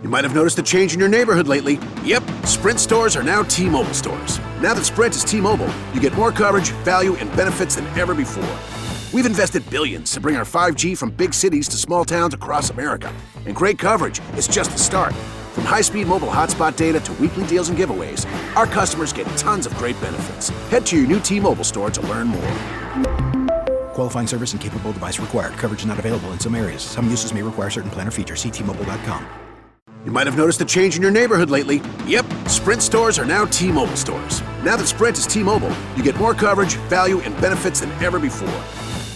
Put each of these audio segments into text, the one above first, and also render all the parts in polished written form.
You might have noticed a change in your neighborhood lately. Yep, Sprint stores are now T-Mobile stores. Now that Sprint is T-Mobile, you get more coverage, value, and benefits than ever before. We've invested billions to bring our 5G from big cities to small towns across America. And great coverage is just the start. From high-speed mobile hotspot data to weekly deals and giveaways, our customers get tons of great benefits. Head to your new T-Mobile store to learn more. Qualifying service and capable device required. Coverage not available in some areas. Some uses may require certain plan or features. See T-Mobile.com. You might have noticed a change in your neighborhood lately. Yep, Sprint stores are now T-Mobile stores. Now that Sprint is T-Mobile, you get more coverage, value, and benefits than ever before.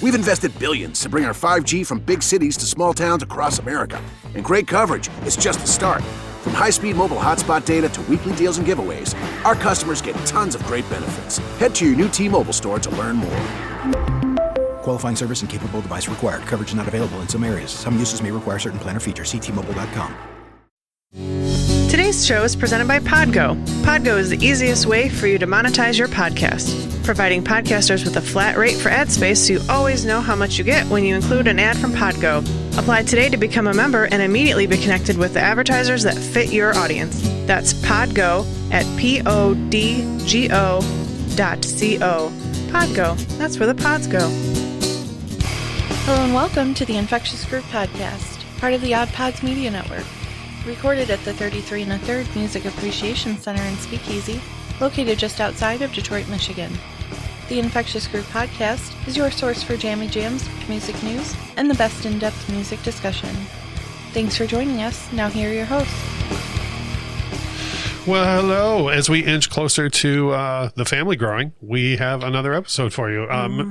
We've invested billions to bring our 5G from big cities to small towns across America. And great coverage is just the start. From high-speed mobile hotspot data to weekly deals and giveaways, our customers get tons of great benefits. Head to your new T-Mobile store to learn more. Qualifying service and capable device required. Coverage not available in some areas. Some uses may require certain plan or features. See T-Mobile.com. Today's show is presented by Podgo. Podgo is the easiest way for you to monetize your podcast, providing podcasters with a flat rate for ad space so you always know how much you get when you include an ad from Podgo. Apply today to become a member and immediately be connected with the advertisers that fit your audience. That's Podgo at podgo.co. Podgo, that's where the pods go. Hello and welcome to the Infectious Group Podcast, part of the Odd Pods Media Network. Recorded at the 33 1/3 Music Appreciation Center in Speakeasy, located just outside of Detroit, Michigan. The Infectious Group Podcast is your source for jammy jams, music news, and the best in-depth music discussion. Thanks for joining us. Now here are your hosts. Well, hello. As we inch closer to the family growing, we have another episode for you.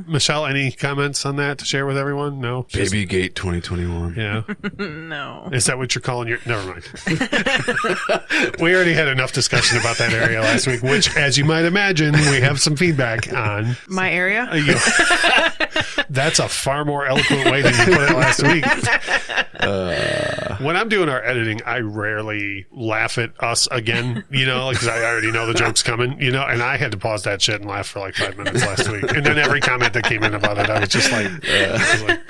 Michelle, any comments on that to share with everyone? No? Babygate 2021. Yeah. No. Is that what you're calling your... Never mind. We already had enough discussion about that area last week, which, as you might imagine, we have some feedback on. My area? That's a far more eloquent way than you put it last week. When I'm doing our editing, I rarely laugh at us again, because I already know the joke's coming, and I had to pause that shit and laugh for like 5 minutes last week. And then every comment that came in about it, I was just like,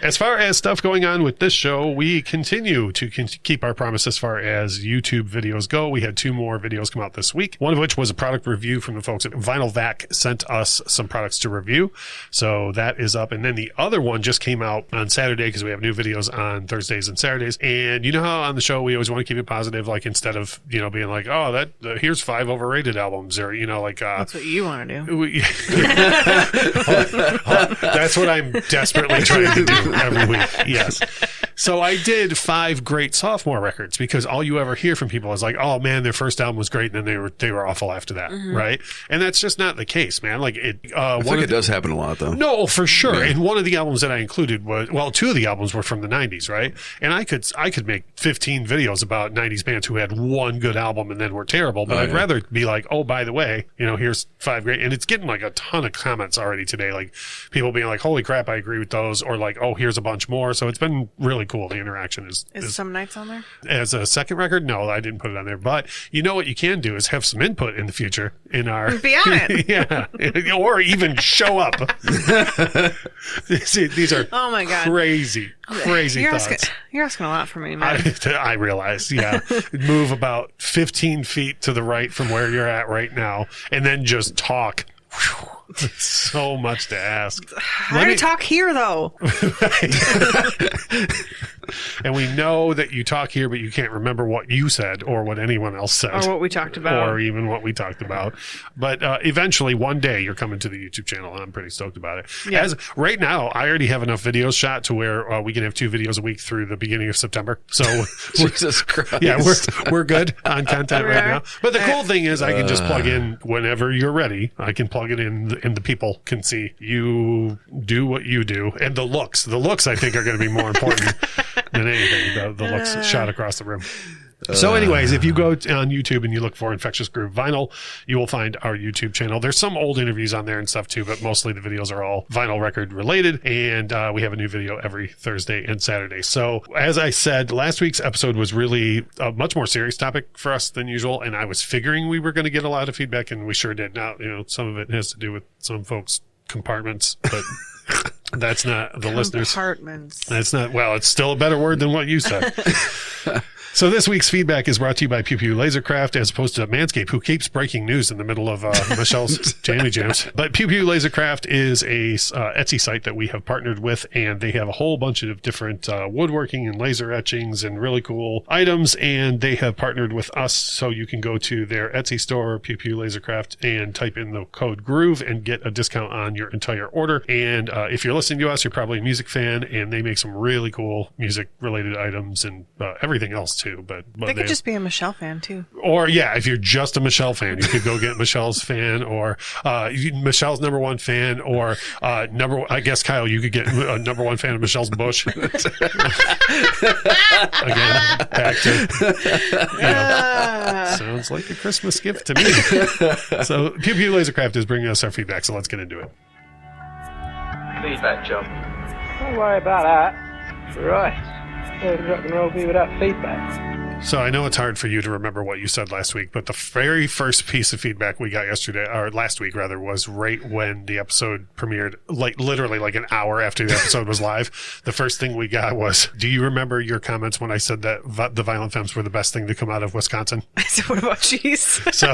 as far as stuff going on with this show, we continue to keep our promise as far as YouTube videos go. We had 2 more videos come out this week, one of which was a product review from the folks at Vinyl Vac sent us some products to review. So that is up. And then the other one just came out on Saturday because we have new videos on Thursdays and Saturdays. And you know how on the show we always want to keep it positive, like instead of, being like, oh, here's 5 overrated albums, or, that's what you want to do. That's what I'm desperately trying to do every week. Yes. So I did 5 great sophomore records because all you ever hear from people is like, oh man, their first album was great. And then they were awful after that. Mm-hmm. Right. And that's just not the case, man. Like I think it does happen a lot though. No, for sure. Yeah. And one of the albums that I included was, 2 of the albums were from the 90s. Right. And I could make 15 videos about 90s bands who had one good album and then were terrible. But I'd rather be like, oh, by the way, here's 5 great. And it's getting like a ton of comments already today. Like people being like, holy crap, I agree with those. Or like, oh, here's a bunch more. So it's been really cool. The interaction is Some Nights on there? As a second record? No, I didn't put it on there. But what you can do is have some input in the future in our... Be on it. Yeah. Or even show up. These are oh my God. Crazy thoughts. You're asking a lot from me, man. I realize, yeah. Move about 15 feet to the right from where you're at right now, and then just talk. Whew. It's so much to ask. I already talk here, though. And we know that you talk here, but you can't remember what you said or what anyone else said. Or what we talked about. Or even what we talked about. But eventually, one day, you're coming to the YouTube channel, and I'm pretty stoked about it. Yeah. Right now, I already have enough videos shot to where we can have 2 videos a week through the beginning of September. So, Jesus Christ. Yeah, we're good on content right now. But the cool thing is I can just plug in whenever you're ready. I can plug it in, and the people can see you do what you do. And the looks, I think, are going to be more important than anything. The looks shot across the room. So anyways, if you go on YouTube and you look for Infectious Groove Vinyl, you will find our YouTube channel. There's some old interviews on there and stuff too, but mostly the videos are all vinyl record related. And we have a new video every Thursday and Saturday. So as I said, last week's episode was really a much more serious topic for us than usual. And I was figuring we were going to get a lot of feedback, and we sure did. Now, some of it has to do with some folks' compartments, but... That's not the listeners. Compartments. That's not, well, it's still a better word than what you said. So this week's feedback is brought to you by Pew Pew Lasercraft as opposed to Manscaped, who keeps breaking news in the middle of Michelle's Jammy Jams. But Pew Pew Lasercraft is a Etsy site that we have partnered with, and they have a whole bunch of different woodworking and laser etchings and really cool items, and they have partnered with us, so you can go to their Etsy store, Pew Pew Lasercraft, and type in the code GROOVE and get a discount on your entire order. And if you're listening to us, you're probably a music fan, and they make some really cool music-related items and everything else too. But They could just be a Michelle fan too. Or yeah, if you're just a Michelle fan, you could go get Michelle's fan, or Michelle's number one fan, or I guess Kyle, you could get a number one fan of Michelle's bush. Again, back to sounds like a Christmas gift to me. So Pew Pew Lasercraft is bringing us our feedback, so let's get into it. Feedback, John. Don't worry about that. Right. There's rock and roll be without feedback. So I know it's hard for you to remember what you said last week, but the very first piece of feedback we got last week was right when the episode premiered, like literally like an hour after the episode was live. The first thing we got was, do you remember your comments when I said that the Violent Femmes were the best thing to come out of Wisconsin? I said, what about cheese? So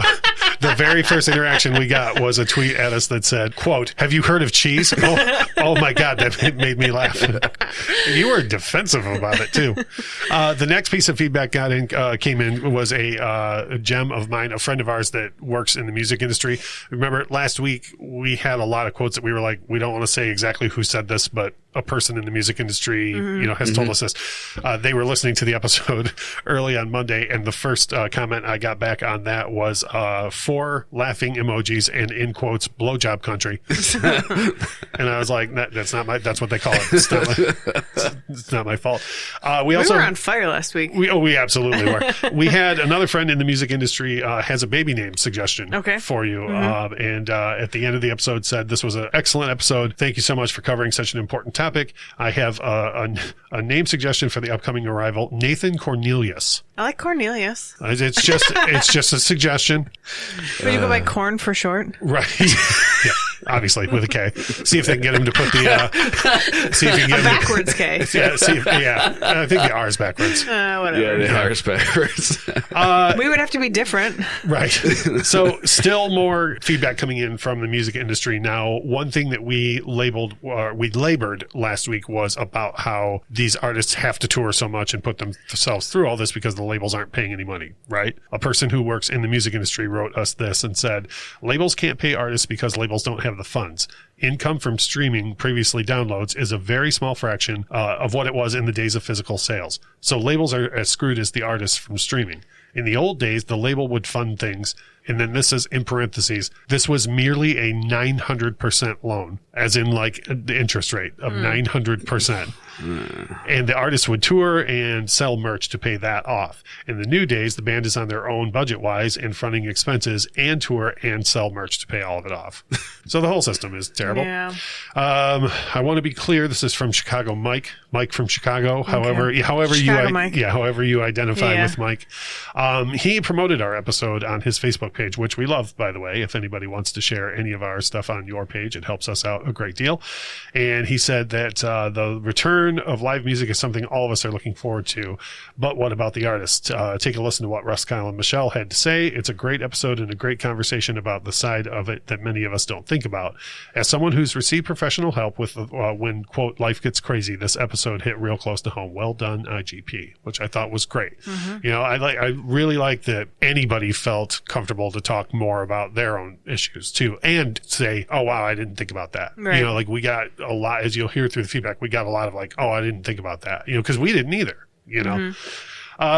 the very first interaction we got was a tweet at us that said, quote, have you heard of cheese? Oh my God, that made me laugh. You were defensive about it too. The next piece of feedback came in was a gem of mine, a friend of ours that works in the music industry. Remember last week we had a lot of quotes that we were like, we don't want to say exactly who said this, but a person in the music industry, has told us this. They were listening to the episode early on Monday, and the first comment I got back on that was 4 laughing emojis and in quotes blowjob country. And I was like, that's what they call it. It's not my fault. We were on fire last week. We absolutely were. We had another friend in the music industry has a baby name suggestion for you. And at the end of the episode said, this was an excellent episode. Thank you so much for covering such an important topic. I have a name suggestion for the upcoming arrival, Nathan Cornelius. I like Cornelius. It's just a suggestion. But you go by Corn for short. Right. Yeah, obviously with a K. See if they can get him to put the see if you can get backwards K. Yeah, I think the R is backwards. Whatever. Yeah, the R is backwards. We would have to be different. Right. So still more feedback coming in from the music industry. Now, one thing that we labored last week was about how these artists have to tour so much and put themselves through all this because the labels aren't paying any money, right? A person who works in the music industry wrote us this and said, labels can't pay artists because labels don't have the funds. Income from streaming, previously downloads, is a very small fraction of what it was in the days of physical sales. So labels are as screwed as the artists from streaming. In the old days, the label would fund things. And then this is in parentheses, this was merely a 900% loan, as in like the interest rate of 900%. And the artists would tour and sell merch to pay that off. In the new days, the band is on their own budget-wise and fronting expenses and tour and sell merch to pay all of it off. So the whole system is terrible. Yeah. I want to be clear. This is from Chicago Mike from Chicago. Okay. However you identify with Mike. He promoted our episode on his Facebook page, which we love, by the way. If anybody wants to share any of our stuff on your page, it helps us out a great deal. And he said that the return of live music is something all of us are looking forward to. But what about the artists? Take a listen to what Russ, Kyle, and Michelle had to say. It's a great episode and a great conversation about the side of it that many of us don't think about. As someone who's received professional help with when, quote, life gets crazy, this episode hit real close to home. Well done, IGP, which I thought was great. You know, I really like that anybody felt comfortable to talk more about their own issues too, and say, oh wow, I didn't think about that. Right. You know, like we got a lot, as you'll hear through the feedback, we got a lot of like, oh, I didn't think about that, you know, because we didn't either, you know.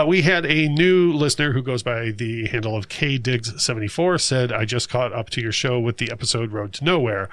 We had a new listener who goes by the handle of KDiggs74 said, I just caught up to your show with the episode Road to Nowhere.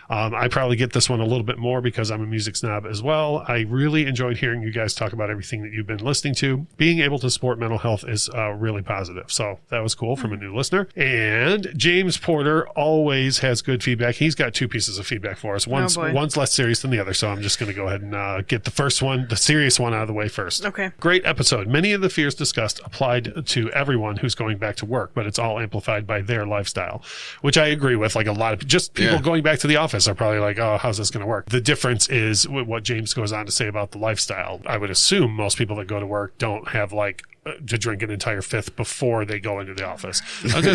I probably get this one a little bit more because I'm a music snob as well. I really enjoyed hearing you guys talk about everything that you've been listening to. Being able to support mental health is really positive. So that was cool from a new listener. And James Porter always has good feedback. He's got 2 pieces of feedback for us. One's less serious than the other. So I'm just going to go ahead and get the first one, the serious one, out of the way first. Okay. Great episode. Many of the fears discussed applied to everyone who's going back to work, but it's all amplified by their lifestyle, which I agree with. Like a lot of just people going back to the office are probably like, oh, how's this going to work? The difference is what James goes on to say about the lifestyle. I would assume most people that go to work don't have like to drink an entire fifth before they go into the office.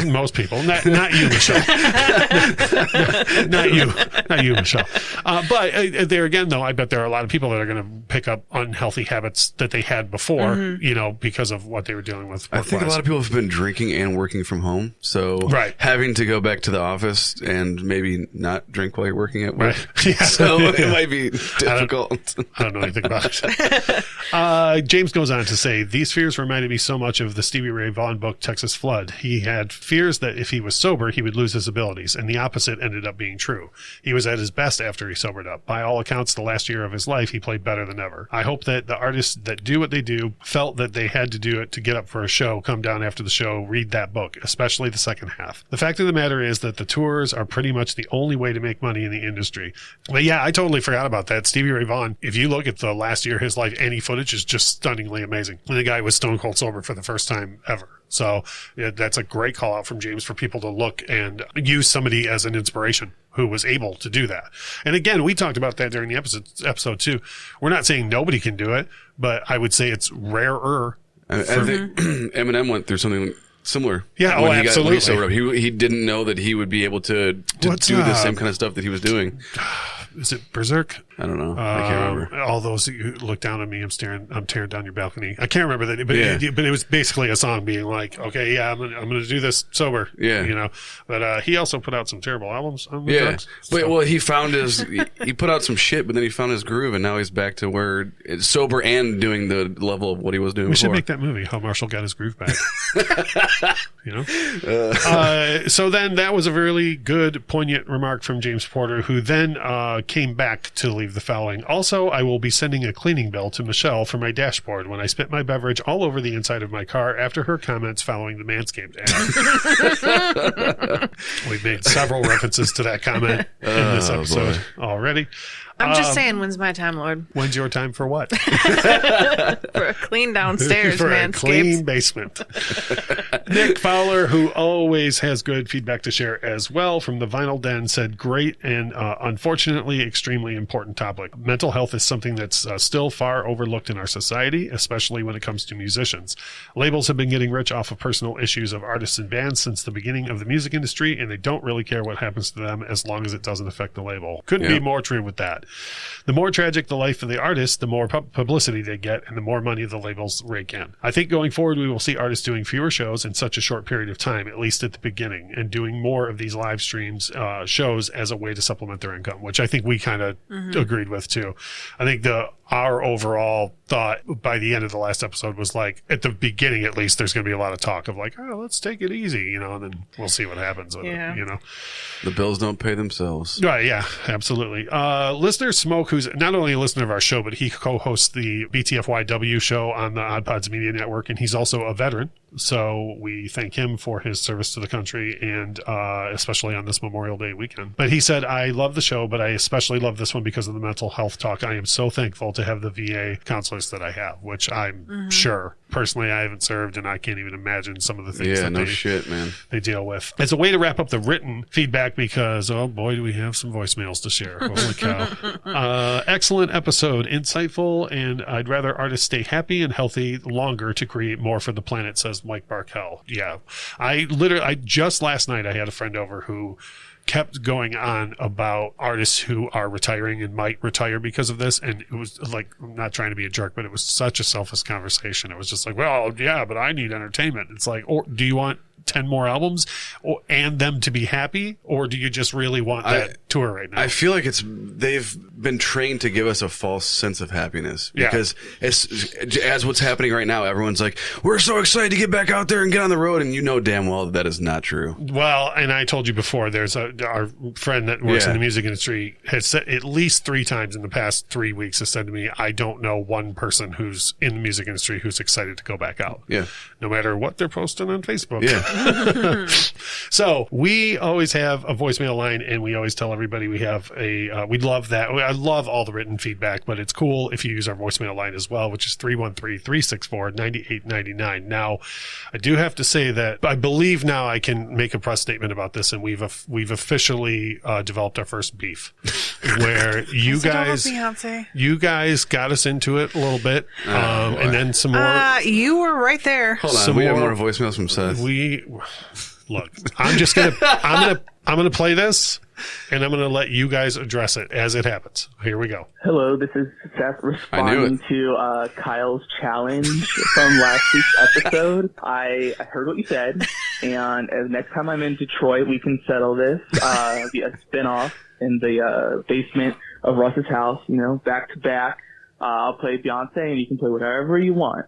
Most people, not you, Michelle. not you, Michelle. But there again, though, I bet there are a lot of people that are going to pick up unhealthy habits that they had before, because of what they were dealing with. I think a lot of people have been drinking and working from home, so having to go back to the office and maybe not drink while you're working at work. Right. Yeah. So it might be difficult. I don't know anything about it. James goes on to say, these fears reminded me so much of the Stevie Ray Vaughan book, Texas Flood. He had fears that if he was sober, he would lose his abilities, and the opposite ended up being true. He was at his best after he sobered up. By all accounts, the last year of his life, he played better than ever. I hope that the artists that do what they do felt that they had to do it to get up for a show, come down after the show, read that book, especially the second half. The fact of the matter is that the tours are pretty much the only way to make money in the industry. But yeah, I totally forgot about that. Stevie Ray Vaughan, if you look at the last year of his life, any footage is just stunningly amazing. And the guy was stone cold sober for the first time ever. So yeah, that's a great call out from James for people to look and use somebody as an inspiration who was able to do that. And again, we talked about that during the episode too. We're not saying nobody can do it, but I would say it's rarer. I think Eminem went through something similar. Yeah, when absolutely. He didn't know that he would be able to do the same kind of stuff that he was doing. Is it Berserk? I don't know. I can't remember. All those who look down at me, I'm tearing down your balcony. I can't remember that, but it was basically a song being like, okay, yeah, I'm gonna do this sober. Yeah, But he also put out some terrible albums on the drugs. Well, he found he put out some shit, but then he found his groove, and now he's back to where it's sober and doing the level of what he was doing. We before. should make that movie, How Marshall Got His Groove Back. So then that was a really good, poignant remark from James Porter, who then came back to leave the fouling. Also, I will be sending a cleaning bill to Michelle for my dashboard when I spit my beverage all over the inside of my car after her comments following the Manscaped ad. We've made several references to that comment in this episode already. I'm just saying, when's my time, Lord? When's your time for what? For a clean downstairs, for Manscaped. A clean basement. Nick Fowler, who always has good feedback to share as well from the Vinyl Den, said, great and unfortunately extremely important topic. Mental health is something that's still far overlooked in our society, especially when it comes to musicians. Labels have been getting rich off of personal issues of artists and bands since the beginning of the music industry, and they don't really care what happens to them as long as it doesn't affect the label. Couldn't be more true with that. The more tragic the life of the artist, the more publicity they get and the more money the labels rake in. I think going forward, we will see artists doing fewer shows in such a short period of time, at least at the beginning, and doing more of these live streams, shows as a way to supplement their income, which I think we kind of agreed with too. I think our overall thought by the end of the last episode was like, at the beginning at least, there's going to be a lot of talk of like, oh, let's take it easy, and then we'll see what happens with it, The bills don't pay themselves. Right, yeah, absolutely. Listener Smoke, who's not only a listener of our show, but he co-hosts the BTFYW show on the Odd Pods Media Network, and he's also a veteran. So we thank him for his service to the country, and especially on this Memorial Day weekend. But he said, I love the show, but I especially love this one because of the mental health talk. I am so thankful to have the VA counselors that I have, which I'm sure. Personally, I haven't served, and I can't even imagine some of the things they deal with. As a way to wrap up the written feedback, because, oh boy, do we have some voicemails to share. Holy cow. Excellent episode. Insightful, and I'd rather artists stay happy and healthy longer to create more for the planet, says Mike Barkel. Yeah. I just last night, I had a friend over who kept going on about artists who are retiring and might retire because of this. And it was like, I'm not trying to be a jerk, but it was such a selfless conversation. It was just like, well, yeah, but I need entertainment. It's like, or do you want 10 more albums and them to be happy, or do you just really want that tour right now? I feel like they've been trained to give us a false sense of happiness, because as what's happening right now, everyone's like, we're so excited to get back out there and get on the road, and damn well that is not true. Well, and I told you before, there's our friend that works in the music industry has said at least 3 times in the past 3 weeks has said to me, I don't know one person who's in the music industry who's excited to go back out. Yeah. No matter what they're posting on Facebook. Yeah. So we always have a voicemail line, and we always tell everybody we have we love that. I love all the written feedback, but it's cool if you use our voicemail line as well, which is 313-364-9899. Now, I do have to say that I believe now I can make a press statement about this, and we've officially developed our first beef, where you guys got us into it a little bit, and then some more. You were right there. Hold on, we have more voicemails from Seth. Look, I'm gonna play this, and I'm gonna let you guys address it as it happens. Here we go. Hello, this is Seth responding to Kyle's challenge from last week's episode. I heard what you said, and as next time I'm in Detroit, we can settle this via spinoff in the basement of Russ's house. Back to back. I'll play Beyonce, and you can play whatever you want.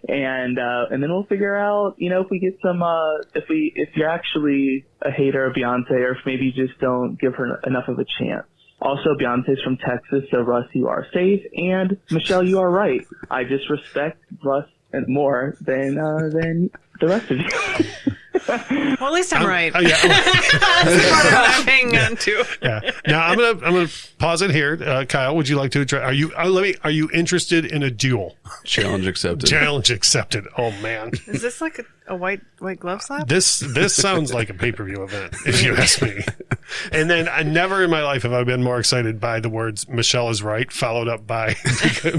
And then we'll figure out, if we get some, if you're actually a hater of Beyonce, or if maybe you just don't give her enough of a chance. Also, Beyonce's from Texas, so Russ, you are safe, and Michelle, you are right. I just respect Russ more than the rest of you. Well, at least I'm right. Yeah. That's part of what I'm hanging on to. Yeah. Now I'm gonna pause it here. Kyle, would you like to address? Are you interested in a duel? Challenge accepted. Challenge accepted. Oh man. Is this like a white glove slap? This sounds like a pay-per-view event, if you ask me. And then I never in my life have I been more excited by the words "Michelle is right," followed up by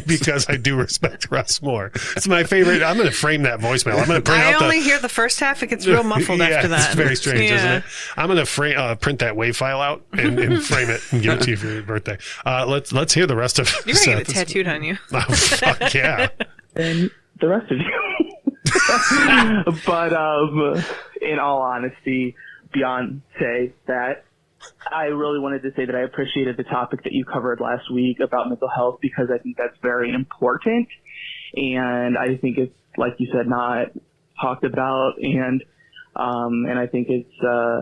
because I do respect Russ more. It's my favorite. I'm going to frame that voicemail. I'm going to print out. I only hear the first half. It gets real muffled after that. It's very strange, isn't it? I'm going to print that WAV file out and frame it and give it to you for your birthday. Let's hear the rest of it. You're going to get it tattooed on you. Oh, fuck yeah. And the rest of you. But in all honesty, Beyonce, that I really wanted to say that I appreciated the topic that you covered last week about mental health, because I think that's very important, and I think it's, like you said, not talked about, and I think it's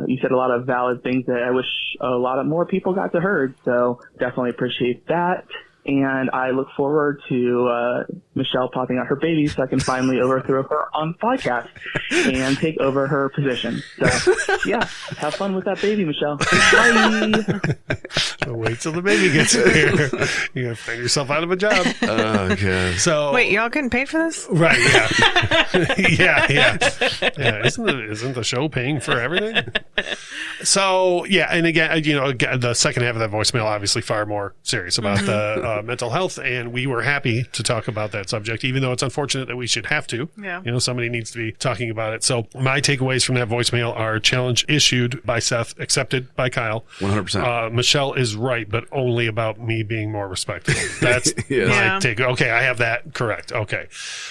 you said a lot of valid things that I wish a lot of more people got to heard. So definitely appreciate that. And I look forward to Michelle popping out her baby so I can finally overthrow her on the podcast and take over her position. So, yeah, have fun with that baby, Michelle. Bye. So wait till the baby gets here. You're going to find yourself out of a job. Oh, God. So, wait, y'all getting paid for this? Right, yeah. Yeah. Isn't the show paying for everything? So, yeah, and again, the second half of that voicemail, obviously far more serious about the mental health, and we were happy to talk about that subject, even though it's unfortunate that we should have to. Yeah. Somebody needs to be talking about it. So my takeaways from that voicemail are: challenge issued by Seth, accepted by Kyle. 100%. Michelle is right, but only about me being more respectful. That's my take. Okay, I have that correct. Okay.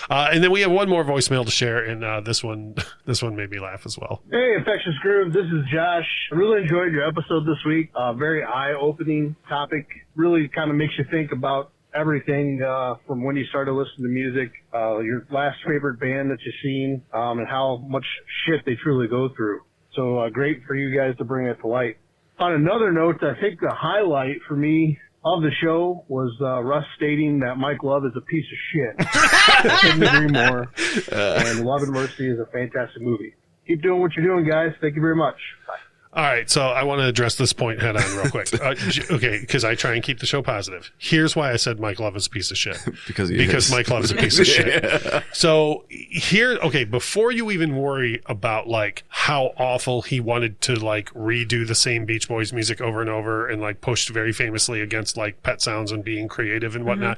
And then we have one more voicemail to share, and this one made me laugh as well. Hey, Infectious Groove, this is Josh. I really enjoyed your episode this week. Very eye-opening topic. Really kind of makes you think about everything from when you started listening to music, your last favorite band that you've seen, and how much shit they truly go through. So great for you guys to bring it to light. On another note, I think the highlight for me of the show was Russ stating that Mike Love is a piece of shit. I couldn't agree more. And Love and Mercy is a fantastic movie. Keep doing what you're doing, guys. Thank you very much. Bye. All right, so I want to address this point head on real quick. Okay, because I try and keep the show positive. Here's why I said Mike Love is a piece of shit. because Mike Love is a piece of shit. Yeah. So before you even worry about like how awful he wanted to like redo the same Beach Boys music over and over and like pushed very famously against like Pet Sounds and being creative and whatnot,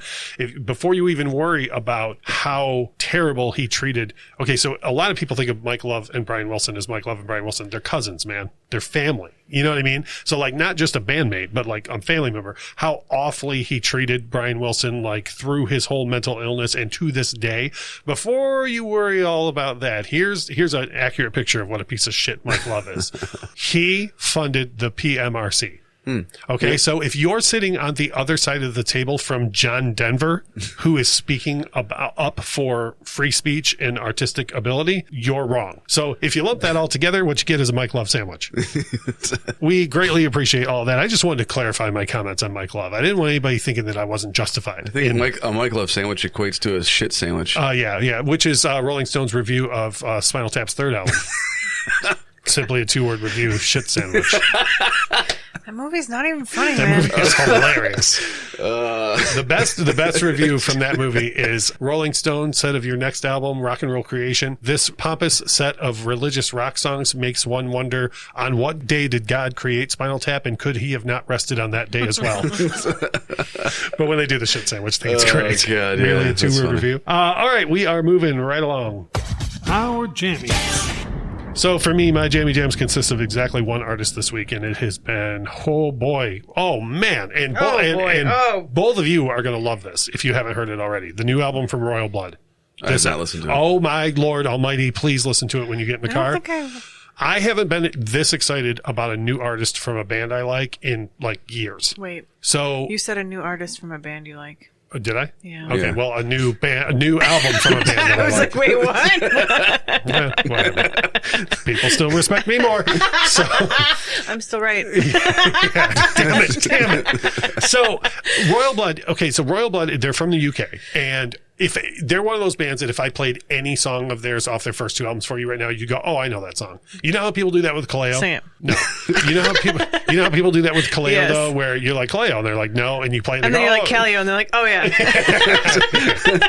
before you even worry about how terrible he treated. Okay, so a lot of people think of Mike Love and Brian Wilson as Mike Love and Brian Wilson. They're cousins, man. They're family. You know what I mean? So like not just a bandmate, but like a family member. How awfully he treated Brian Wilson like through his whole mental illness and to this day. Before you worry all about that, here's an accurate picture of what a piece of shit Mike Love is. He funded the PMRC. Okay, so if you're sitting on the other side of the table from John Denver, who is speaking up for free speech and artistic ability, you're wrong. So if you lump that all together, what you get is a Mike Love sandwich. We greatly appreciate all that. I just wanted to clarify my comments on Mike Love. I didn't want anybody thinking that I wasn't justified. I think a Mike Love sandwich equates to a shit sandwich. Yeah, which is Rolling Stone's review of Spinal Tap's third album. simply a 2-word review, shit sandwich. That movie's not even funny, That man. movie is hilarious. The best review from that movie is Rolling Stone said of your next album, Rock and Roll Creation, this pompous set of religious rock songs makes one wonder, on what day did God create Spinal Tap, and could he have not rested on that day as well? But when they do the shit sandwich thing, it's great. God, Really yeah, a 2-word review. All right, we are moving right along. Our jammies. So for me, my Jammy Jams consist of exactly one artist this week, and it has been, oh boy, oh man, and both of you are going to love this if you haven't heard it already. The new album from Royal Blood. I have not listened to it. Oh my Lord Almighty! Please listen to it when you get in the car. I haven't been this excited about a new artist from a band I like in like years. Wait. So You said a new artist from a band you like. Did I? Yeah. Okay. Yeah. Well, a new album from a band that I was like, wait, what? Whatever. People still respect me more. So I'm still right. damn it. So Royal Blood. Okay, so Royal Blood, they're from the UK, and if they're one of those bands that if I played any song of theirs off their first 2 albums for you right now, you go, oh, I know that song. You know how people do that with Kaleo? Sing it. No. You know how people do that with Kaleo Yes. though, where you're like Kaleo, and they're like, no, and you play it, And then you're like Calio, and they're like, oh yeah.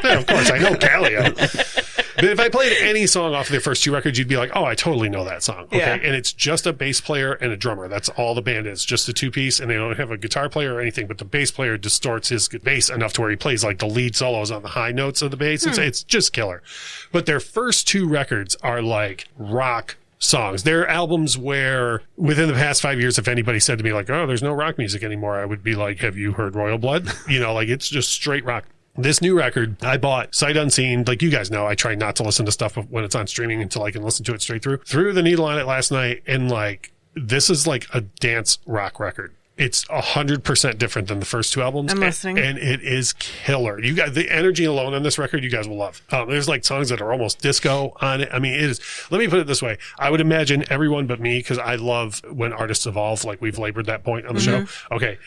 Yeah, of course, I know Kaleo. But if I played any song off of their first 2 records, you'd be like, oh, I totally know that song. Okay. Yeah. And it's just a bass player and a drummer. That's all the band is, just a 2-piece, and they don't have a guitar player or anything, but the bass player distorts his bass enough to where he plays like the lead solos on the high notes of the bass. It's just killer. But their first 2 records are like rock songs. They're albums where within the past 5 years, if anybody said to me like, oh, there's no rock music anymore, I would be like, have you heard Royal Blood? You know, like it's just straight rock. This new record I bought sight unseen. Like you guys know, I try not to listen to stuff when it's on streaming until I can listen to it straight through. Threw the needle on it last night, and like this is like a dance rock record. It's 100% different than the first 2 albums. I'm listening. And it is killer. You got the energy alone on this record, you guys will love. There's like songs that are almost disco on it. I mean, it is, let me put it this way. I would imagine everyone but me, because I love when artists evolve, like we've labored that point on the show. Okay.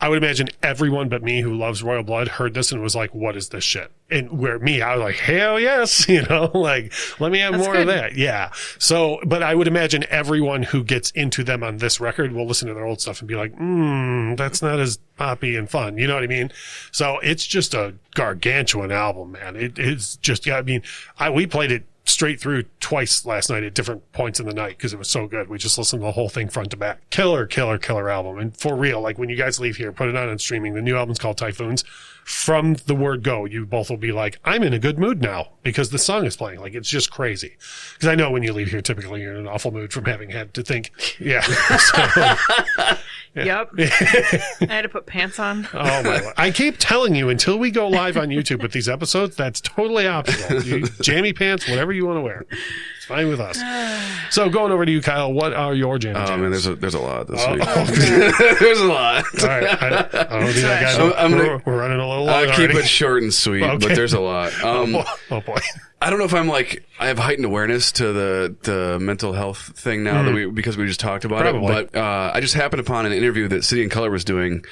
I would imagine everyone but me who loves Royal Blood heard this and was like, what is this shit? And where me, I was like, hell yes, you know, like, let me have more of that. Yeah. So, but I would imagine everyone who gets into them on this record will listen to their old stuff and be like, that's not as poppy and fun. You know what I mean? So it's just a gargantuan album, man. It is just, yeah, I mean, we played it straight through twice last night at different points in the night because it was so good. We just listened to the whole thing front to back. Killer album. And for real, like when you guys leave here, put it on streaming. The new album's called Typhoons. From the word go, you both will be like, I'm in a good mood now because the song is playing. Like, it's just crazy. Because I know when you leave here, typically you're in an awful mood from having had to think. Yeah. Yep. I had to put pants on. Oh my Lord. I keep telling you until we go live on YouTube with these episodes, that's totally optional. Jammy pants, whatever you want to wear. It's fine with us. So going over to you, Kyle, what are your jammy jams? Oh man, there's a lot this week. There's a lot. All right. I don't think I got it. We're running a little long. I'll keep it short and sweet, Okay. but there's a lot. Oh boy. I don't know if I have heightened awareness to the mental health thing now that because we just talked about Probably. it. But I just happened upon an interview that City and Color was doing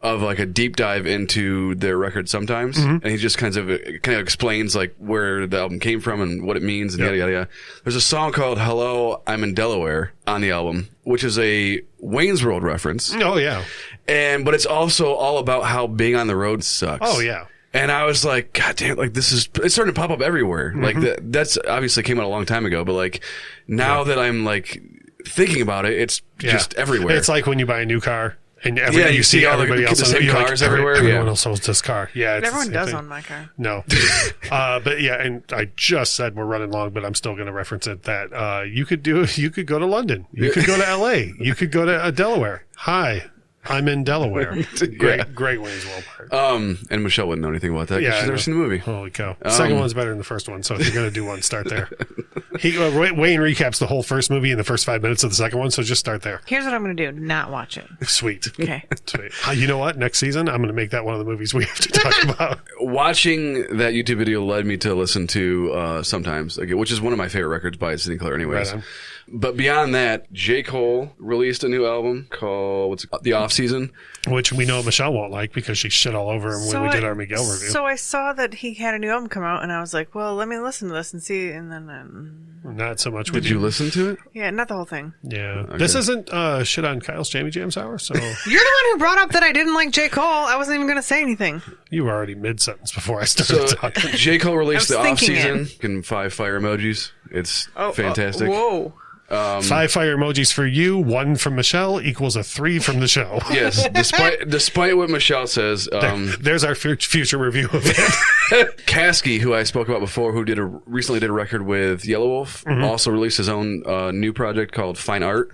of like a deep dive into their record sometimes, and he just kind of explains like where the album came from and what it means and yada yada yada. There's a song called "Hello, I'm in Delaware" on the album, which is a Wayne's World reference. Oh yeah. But it's also all about how being on the road sucks. Oh yeah. And I was like, God damn, like it's starting to pop up everywhere. Like that's obviously came out a long time ago, but like now that I'm like thinking about it, it's just everywhere. It's like when you buy a new car and you see all everybody else the same cars everywhere. Everyone else owns this car. Yeah, it's Everyone the same does thing. own my car. No. But yeah, and I just said we're running long, but I'm still going to reference it that you could go to London. You could go to LA. You could go to Delaware. Hi. I'm in Delaware. Great Wayne's World part. And Michelle wouldn't know anything about that. Yeah, She's never seen the movie. Holy cow! The second one's better than the first one. So if you're gonna do one, start there. Wayne recaps the whole first movie in the first 5 minutes of the second one. So just start there. Here's what I'm going to do. Not watch it. Sweet. Okay. Sweet. You know what? Next season, I'm going to make that one of the movies we have to talk about. Watching that YouTube video led me to listen to Sometimes, which is one of my favorite records by City and Color anyways. Right on. But beyond that, J. Cole released a new album called The Offset. season. Which we know Michelle won't like because she shit all over him when we did our Miguel review. So I saw that he had a new album come out, and I was like, well, let me listen to this and see. And then... Not so much. Did you listen to it? Yeah, not the whole thing. Yeah. Okay. This isn't shit on Kyle's Jamie Jams Hour, so... You're the one who brought up that I didn't like J. Cole. I wasn't even going to say anything. You were already mid-sentence before I started talking. J. Cole released the off-season in 5 fire emojis. It's fantastic. Whoa. 5 fire emojis for you, 1 from Michelle equals a 3 from the show. Yes, despite what Michelle says. There's our future review of it. Kasky, who I spoke about before, who recently did a record with Yellow Wolf, also released his own new project called Fine Art,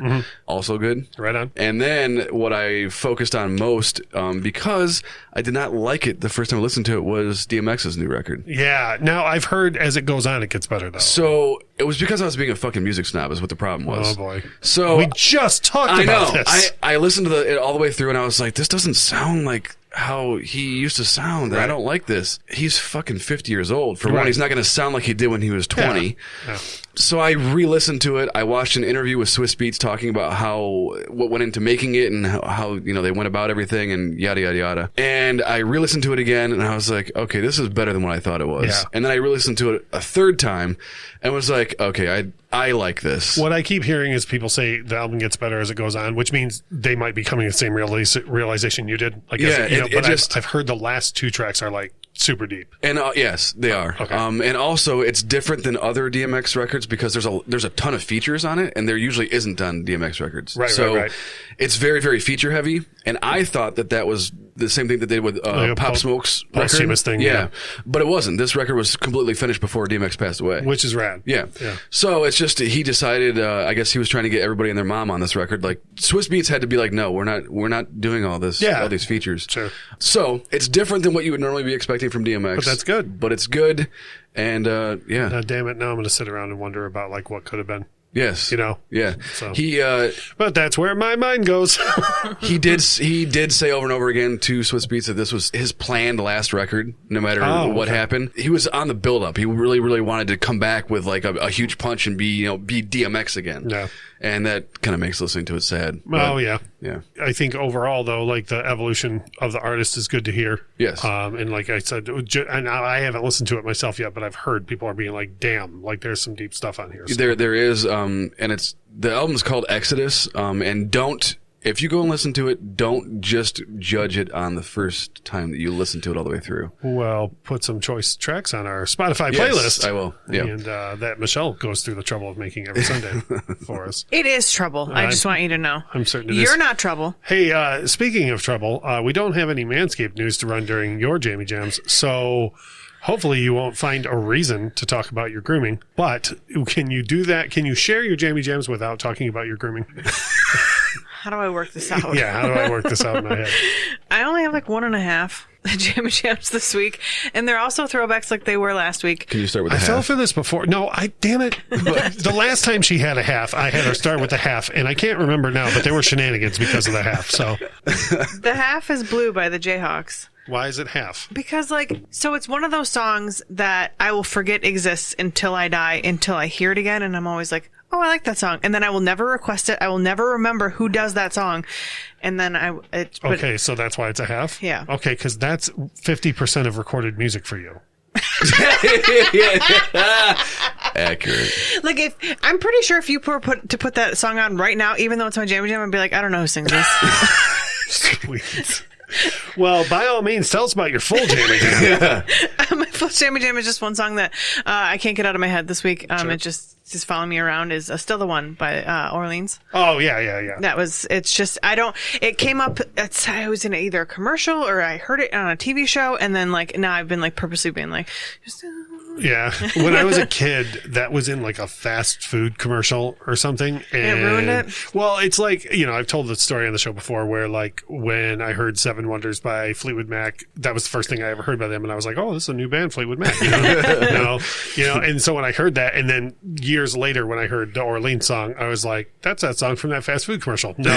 also good. Right on. And then what I focused on most, because I did not like it the first time I listened to it, was DMX's new record. Yeah, now I've heard as it goes on, it gets better, though. So it was because I was being a fucking music snob is what the problem was. Oh, boy. So we just talked about this. I listened to it all the way through, and I was like, this doesn't sound like how he used to sound. Right. I don't like this. He's fucking 50 years old. For one, he's not going to sound like he did when he was 20. Yeah. So I re-listened to it. I watched an interview with Swiss Beats talking about what went into making it and how they went about everything and yada, yada, yada. And I re-listened to it again, and I was like, okay, this is better than what I thought it was. Yeah. And then I re-listened to it a third time and was like, okay, I like this. What I keep hearing is people say the album gets better as it goes on, which means they might be coming to the same realization you did. Like, I've heard the last 2 tracks are like super deep. And yes, they are. Okay. And also it's different than other DMX records because there's a ton of features on it, and there usually isn't on DMX records. Right. It's very, very feature heavy, and I thought that was the same thing that they did with Pop Smoke's record. Thing, yeah, but it wasn't. This record was completely finished before DMX passed away, which is rad. Yeah. So it's just he decided. I guess he was trying to get everybody and their mom on this record. Like Swiss Beats had to be like, no, we're not doing all this. All these features. Sure. So it's different than what you would normally be expecting from DMX. But that's good. But it's good, and yeah. Now, damn it! Now I'm going to sit around and wonder about like what could have been. Yes. Yeah. So but that's where my mind goes. he did say over and over again to Swiss Beats that this was his planned last record, no matter what happened. He was on the build up. He really, really wanted to come back with like a huge punch and be DMX again. Yeah. And that kind of makes listening to it sad. Oh, yeah. Yeah. I think overall, though, like the evolution of the artist is good to hear. Yes. And like I said, and I haven't listened to it myself yet, but I've heard people are being like, damn, like there's some deep stuff on here. So. There is, and the album's called Exodus, and if you go and listen to it, don't just judge it on the first time that you listen to it all the way through. Well, put some choice tracks on our Spotify playlist. Yes, I will. Yeah. And that Michelle goes through the trouble of making every Sunday for us. It is trouble. I just want you to know. I'm certain it is. You're not trouble. Hey, speaking of trouble, we don't have any Manscaped news to run during your Jamie Jams, so... Hopefully you won't find a reason to talk about your grooming, but can you do that? Can you share your Jamie Jams without talking about your grooming? How do I work this out? Yeah, how do I work this out in my head? I only have like 1.5 Jamie Jams this week, and they're also throwbacks like they were last week. Can you start with the half? I fell for this before. No, damn it. The last time she had a half, I had her start with the half, and I can't remember now, but there were shenanigans because of the half. So the half is Blue by the Jayhawks. Why is it half? Because, so it's one of those songs that I will forget exists until I die, until I hear it again, and I'm always like, oh, I like that song. And then I will never request it. I will never remember who does that song. And then okay, so that's why it's a half? Yeah. Okay, because that's 50% of recorded music for you. Accurate. Like, I'm pretty sure if you put that song on right now, even though it's my Jamie Jam, I'd be like, I don't know who sings this. Sweet. Well, by all means, tell us about your full Jamie Jam. My full Jamie Jam is just one song that I can't get out of my head this week. Sure. It just following me around is Still the One by Orleans. Oh, yeah. It came up, I was in either a commercial or I heard it on a TV show, and then now I've been purposely being yeah. When I was a kid, that was in a fast food commercial or something. And it ruined it? Well, it's I've told the story on the show before where when I heard Seven Wonders by Fleetwood Mac, that was the first thing I ever heard by them. And I was like, oh, this is a new band, Fleetwood Mac. And so when I heard that, and then years later when I heard the Orleans song, I was like, that's that song from that fast food commercial. No.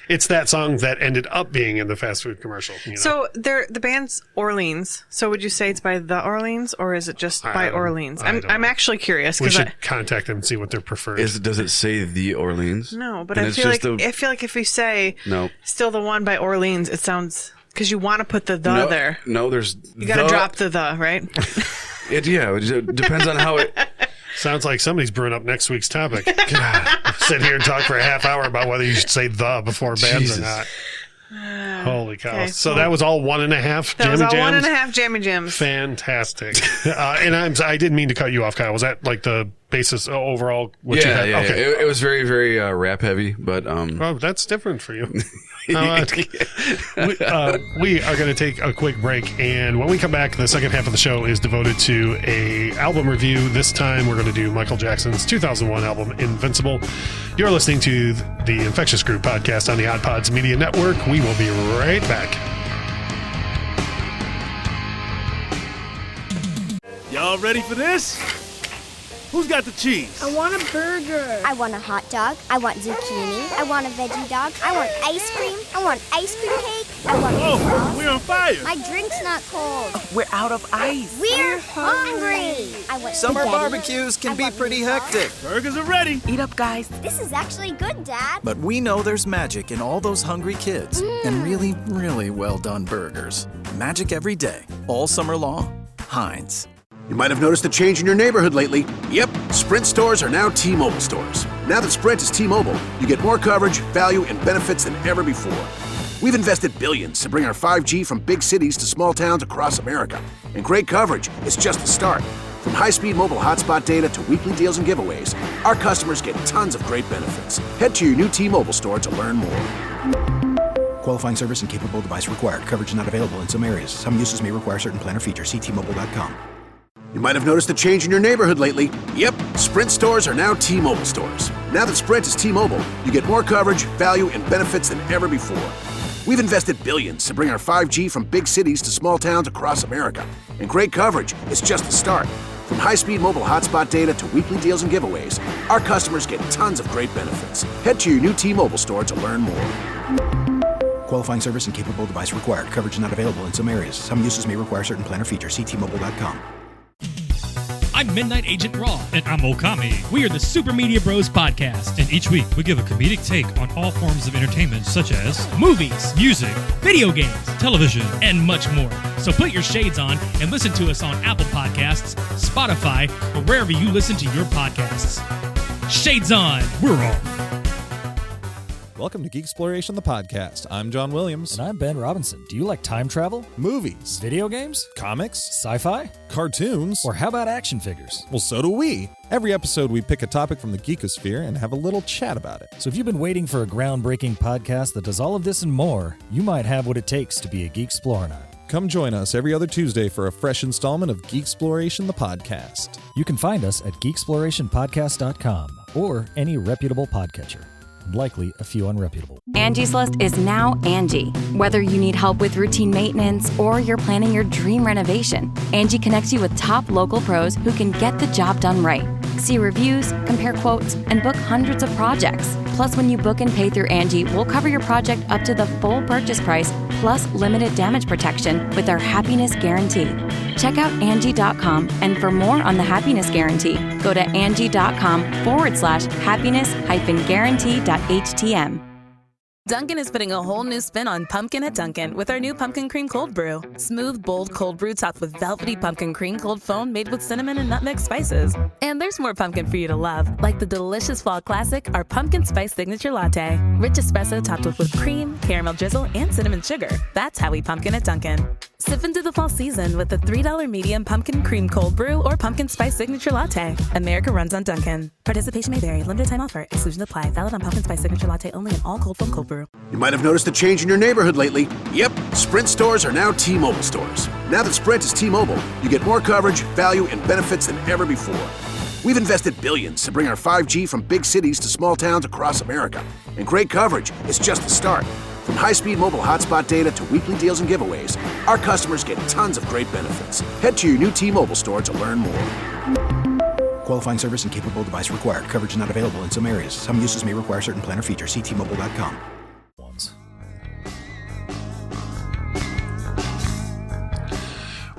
It's that song that ended up being in the fast food commercial. So the band's Orleans. So would you say it's by the Orleans, or is it just by Orleans? I'm actually curious. We should contact them and see what their preferred. Does it say the Orleans? No, but I feel like if we say still the one by Orleans, it sounds, because you want to put the there. No, there's you got to drop the right? It depends on how it. Sounds like somebody's brewing up next week's topic. God, sit here and talk for a half hour about whether you should say the before bands or not. Holy cow. Okay, so that was all 1.5 Jammy Jams? That was all 1.5 Jammy Jams. Fantastic. And I didn't mean to cut you off, Kyle. Was that like the basis overall? Yeah. Okay. It was very, very rap heavy, but... Well, that's different for you. We are going to take a quick break, and when we come back, the second half of the show is devoted to a album review. This time, we're going to do Michael Jackson's 2001 album, Invincible. You're listening to the Infectious Group podcast on the Odd Pods Media Network. We will be right back. Y'all ready for this? Who's got the cheese? I want a burger. I want a hot dog. I want zucchini. I want a veggie dog. I want ice cream. I want ice cream cake. I want sauce. We're on fire. My drink's not cold. We're out of ice. We're hungry. I want Summer spaghetti. barbecues can be pretty hectic. Burgers are ready. Eat up, guys. This is actually good, Dad. But we know there's magic in all those hungry kids and really, really well-done burgers. Magic every day, all summer long. Heinz. You might have noticed a change in your neighborhood lately. Yep, Sprint stores are now T-Mobile stores. Now that Sprint is T-Mobile, you get more coverage, value, and benefits than ever before. We've invested billions to bring our 5G from big cities to small towns across America. And great coverage is just the start. From high-speed mobile hotspot data to weekly deals and giveaways, our customers get tons of great benefits. Head to your new T-Mobile store to learn more. Qualifying service and capable device required. Coverage not available in some areas. Some uses may require certain plan or features. See T-Mobile.com. You might have noticed a change in your neighborhood lately. Yep, Sprint stores are now T-Mobile stores. Now that Sprint is T-Mobile, you get more coverage, value, and benefits than ever before. We've invested billions to bring our 5G from big cities to small towns across America. And great coverage is just the start. From high-speed mobile hotspot data to weekly deals and giveaways, our customers get tons of great benefits. Head to your new T-Mobile store to learn more. Qualifying service and capable device required. Coverage not available in some areas. Some uses may require certain plan or features. See T-Mobile.com. I'm Midnight Agent Raw. And I'm Okami. We are the Super Media Bros Podcast. And each week, we give a comedic take on all forms of entertainment, such as movies, music, video games, television, and much more. So put your shades on and listen to us on Apple Podcasts, Spotify, or wherever you listen to your podcasts. Shades on. We're off. Welcome to Geek Exploration, the podcast. I'm John Williams. And I'm Ben Robinson. Do you like time travel? Movies. Video games? Comics. Sci-fi? Cartoons. Or how about action figures? Well, so do we. Every episode, we pick a topic from the geekosphere and have a little chat about it. So if you've been waiting for a groundbreaking podcast that does all of this and more, you might have what it takes to be a Geek Explorer. Come join us every other Tuesday for a fresh installment of Geek Exploration, the podcast. You can find us at geeksplorationpodcast.com or any reputable podcatcher. Likely a few unreputable. Angie's List is now Angie. Whether you need help with routine maintenance or you're planning your dream renovation, Angie connects you with top local pros who can get the job done right. See reviews, compare quotes, and book hundreds of projects. Plus, when you book and pay through Angie, we'll cover your project up to the full purchase price, plus limited damage protection with our Happiness Guarantee. Check out Angie.com, and for more on the Happiness Guarantee, go to Angie.com/happiness-guarantee.htm. Dunkin' is putting a whole new spin on pumpkin at Dunkin' with our new Pumpkin Cream Cold Brew. Smooth, bold cold brew topped with velvety pumpkin cream cold foam made with cinnamon and nutmeg spices. And there's more pumpkin for you to love, like the delicious fall classic, our Pumpkin Spice Signature Latte. Rich espresso topped with whipped cream, caramel drizzle, and cinnamon sugar. That's how we pumpkin at Dunkin'. Sip into the fall season with the $3 medium Pumpkin Cream Cold Brew or Pumpkin Spice Signature Latte. America runs on Dunkin'. Participation may vary. Limited time offer. Exclusions apply. Valid on Pumpkin Spice Signature Latte only and all cold foam cold brew. You might have noticed a change in your neighborhood lately. Yep, Sprint stores are now T-Mobile stores. Now that Sprint is T-Mobile, you get more coverage, value, and benefits than ever before. We've invested billions to bring our 5G from big cities to small towns across America. And great coverage is just the start. From high-speed mobile hotspot data to weekly deals and giveaways, our customers get tons of great benefits. Head to your new T-Mobile store to learn more. Qualifying service and capable device required. Coverage not available in some areas. Some uses may require certain plan or features. See T-Mobile.com.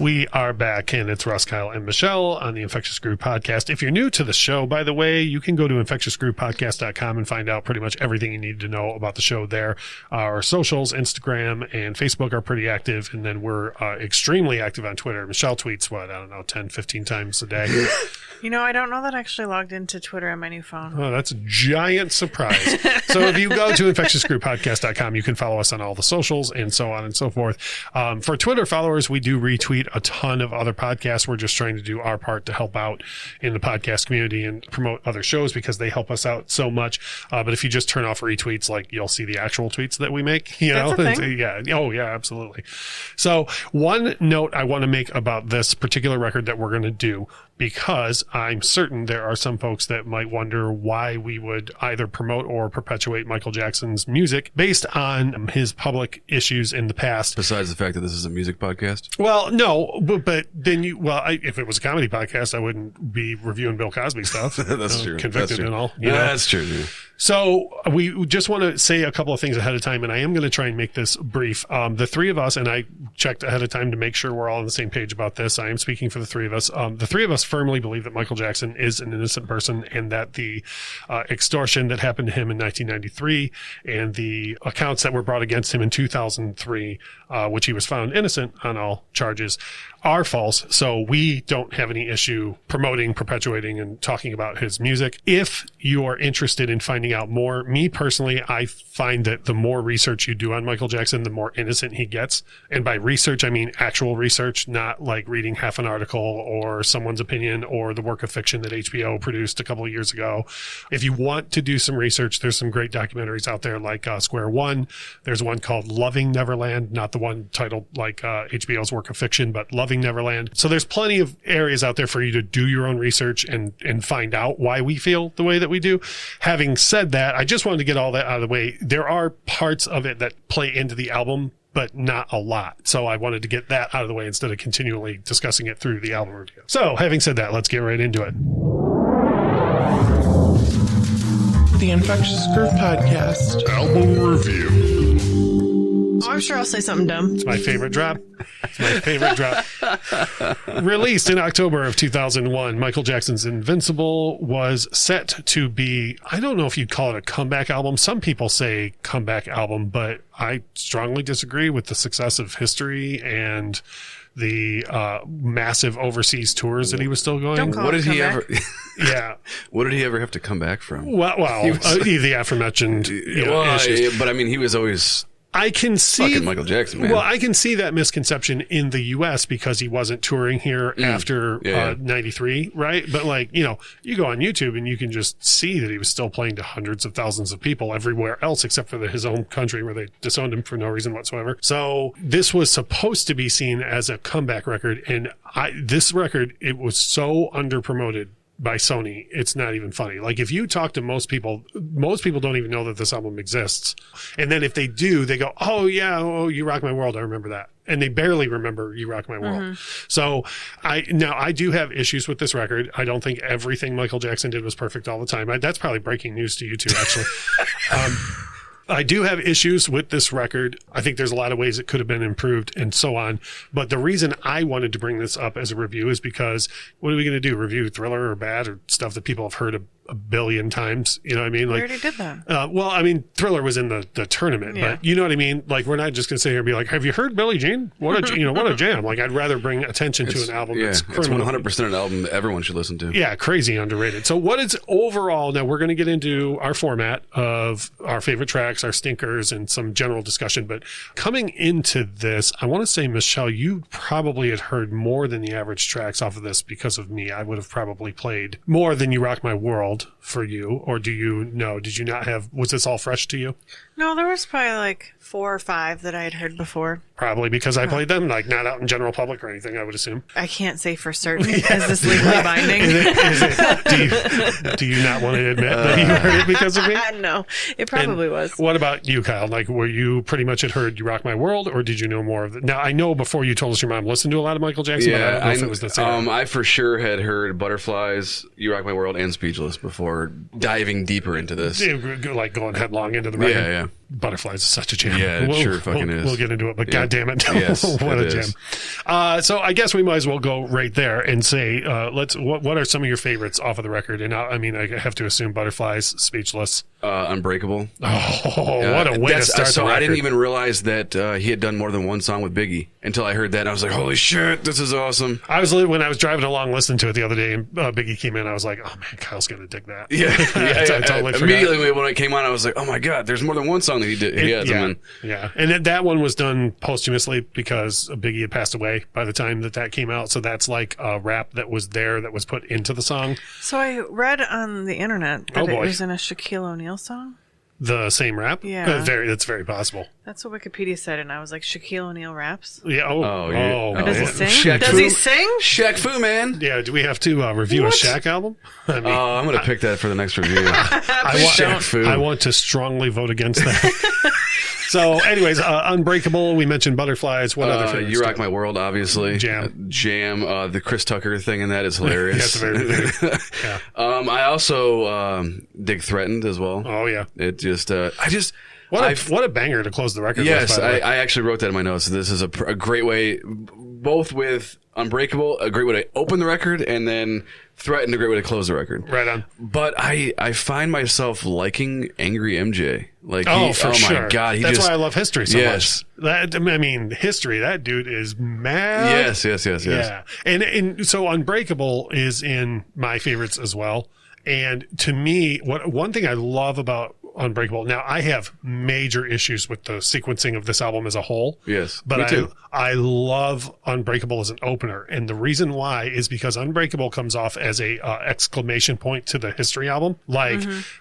We are back, and it's Russ, Kyle, and Michelle on the Infectious Groove Podcast. If you're new to the show, by the way, you can go to infectiousgroovepodcast.com and find out pretty much everything you need to know about the show there. Our socials, Instagram and Facebook are pretty active, and then we're extremely active on Twitter. Michelle tweets, 10, 15 times a day. You know, I don't know that I actually logged into Twitter on my new phone. Oh, that's a giant surprise. So if you go to infectiousgroovepodcast.com, you can follow us on all the socials and so on and so forth. For Twitter followers, we do retweet a ton of other podcasts. We're just trying to do our part to help out in the podcast community and promote other shows because they help us out so much. But if you just turn off retweets, like you'll see the actual tweets that we make, you know? That's a thing. Yeah. Oh, yeah, absolutely. So one note I want to make about this particular record that we're going to do, because I'm certain there are some folks that might wonder why we would either promote or perpetuate Michael Jackson's music based on his public issues in the past. Besides the fact that this is a music podcast? Well, no, but then if it was a comedy podcast, I wouldn't be reviewing Bill Cosby stuff. That's true. Convicted That's true. and all. That's true. Yeah. So we just want to say a couple of things ahead of time, and I am going to try and make this brief. The three of us, and I checked ahead of time to make sure we're all on the same page about this. I am speaking for the three of us. The three of us firmly believe that Michael Jackson is an innocent person and that the extortion that happened to him in 1993 and the accounts that were brought against him in 2003, which he was found innocent on all charges, are false. So we don't have any issue promoting, perpetuating, and talking about his music. If you are interested in finding out more, me personally, I find that the more research you do on Michael Jackson, the more innocent he gets. And by research, I mean actual research, not like reading half an article or someone's opinion or the work of fiction that HBO produced a couple of years ago. If you want to do some research, there's some great documentaries out there like Square One. There's one called Loving Neverland, not the one titled like HBO's work of fiction, but Loving Neverland. So there's plenty of areas out there for you to do your own research and find out why we feel the way that we do. Having said that, I just wanted to get all that out of the way. There are parts of it that play into the album, but not a lot. So I wanted to get that out of the way instead of continually discussing it through the album review. So having said that, let's get right into it. The Infectious Groove Podcast. Album review. Oh, I'm sure I'll say something dumb. It's my favorite drop. It's my favorite drop. Released in October of 2001, Michael Jackson's Invincible was set to be, I don't know if you'd call it a comeback album. Some people say comeback album, but I strongly disagree with the success of History and the massive overseas tours that he was still going. What did he ever? Yeah. What did he ever have to come back from? Well, the aforementioned issues. But I mean, he was always. I can see fucking Michael Jackson, man. Well, I can see that misconception in the U.S. because he wasn't touring here after 93, right? But you go on YouTube and you can just see that he was still playing to hundreds of thousands of people everywhere else except for his own country where they disowned him for no reason whatsoever. So this was supposed to be seen as a comeback record, and this record, it was so under-promoted by Sony, it's not even funny. Like, if you talk to most people don't even know that this album exists. And then if they do, they go, oh yeah, You Rock My World, I remember that. And they barely remember You Rock My World. Mm-hmm. So I do have issues with this record. I don't think everything Michael Jackson did was perfect all the time. That's probably breaking news to you two, actually. I do have issues with this record. I think there's a lot of ways it could have been improved and so on. But the reason I wanted to bring this up as a review is because what are we going to do? Review Thriller or Bad or stuff that people have heard a billion times? You know what I mean? We already did that. Well, I mean, Thriller was in the tournament, Yeah. but you know what I mean? Like, we're not just going to sit here and be like, have you heard Billie Jean? What a jam. Like, I'd rather bring attention to an album that's criminal. It's 100% an album that everyone should listen to. Yeah, crazy underrated. So what is overall, now we're going to get into our format of our favorite tracks, our stinkers, and some general discussion. But coming into this, I want to say, Michelle, you probably had heard more than the average tracks off of this because of me. I would have probably played more than You Rock My World for you, or do you know? Did you not have? Was this all fresh to you? No, there was probably like 4 or 5 that I had heard before. Probably because I played them, like not out in general public or anything, I would assume. I can't say for certain. Is this legally binding? Do you not want to admit that you heard it because of me? No, it probably was. What about you, Kyle? Like, were you pretty much had heard You Rock My World, or did you know more of it? Now, I know before you told us your mom listened to a lot of Michael Jackson, but I don't know if it was the same. I for sure had heard Butterflies, You Rock My World, and Speechless before diving deeper into this. Like going headlong into the record. Yeah. Butterflies is such a jam. Yeah, it sure fucking is. We'll get into it, but Yeah. God damn it. Yes, what it a is. jam. So I guess we might as well go right there and say, what are some of your favorites off of the record? And I have to assume Butterflies, Speechless. Unbreakable. Oh, what a way to start the record. I didn't even realize that he had done more than one song with Biggie until I heard that. And I was like, holy shit, this is awesome. When I was driving along listening to it the other day and Biggie came in, I was like, oh man, Kyle's going to dig that. Yeah. I totally forgot. Immediately when it came on, I was like, oh my God, there's more than one song that he did. Yeah. And that one was done posthumously because Biggie had passed away by the time that came out. So that's like a rap that was there that was put into the song. So I read on the internet that it was in a Shaquille O'Neal song. The same rap? Yeah. That's very possible. That's what Wikipedia said, and I was like, Shaquille O'Neal raps? Yeah. Or does he sing? Shaq He sing? Shaq Fu, man. Yeah, do we have to review a Shaq album? I'm going to pick that for the next review. I want to strongly vote against that. So, anyways, Unbreakable, we mentioned Butterflies. What other favorites? You Rock My World, obviously. Jam. The Chris Tucker thing in that is hilarious. That's very good. Yeah. I also dig Threatened as well. Oh, yeah. It just... What a banger to close the record. Yes, with, I actually wrote that in my notes. This is a great way, both with Unbreakable, a great way to open the record, and then Threatened, a great way to close the record. Right on. But I find myself liking Angry MJ. For sure. My God, that's why I love History so much. History. That dude is mad. Yes. Yeah, and so Unbreakable is in my favorites as well. And to me, one thing I love about Unbreakable. Now, I have major issues with the sequencing of this album as a whole. Yes, but me too. I love Unbreakable as an opener, and the reason why is because Unbreakable comes off as a exclamation point to the History album.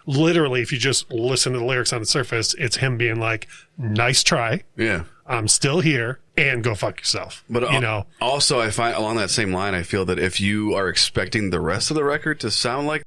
Literally, if you just listen to the lyrics on the surface, it's him being like, "Nice try." Yeah. I'm still here, and go fuck yourself. But also, I find along that same line, I feel that if you are expecting the rest of the record to sound like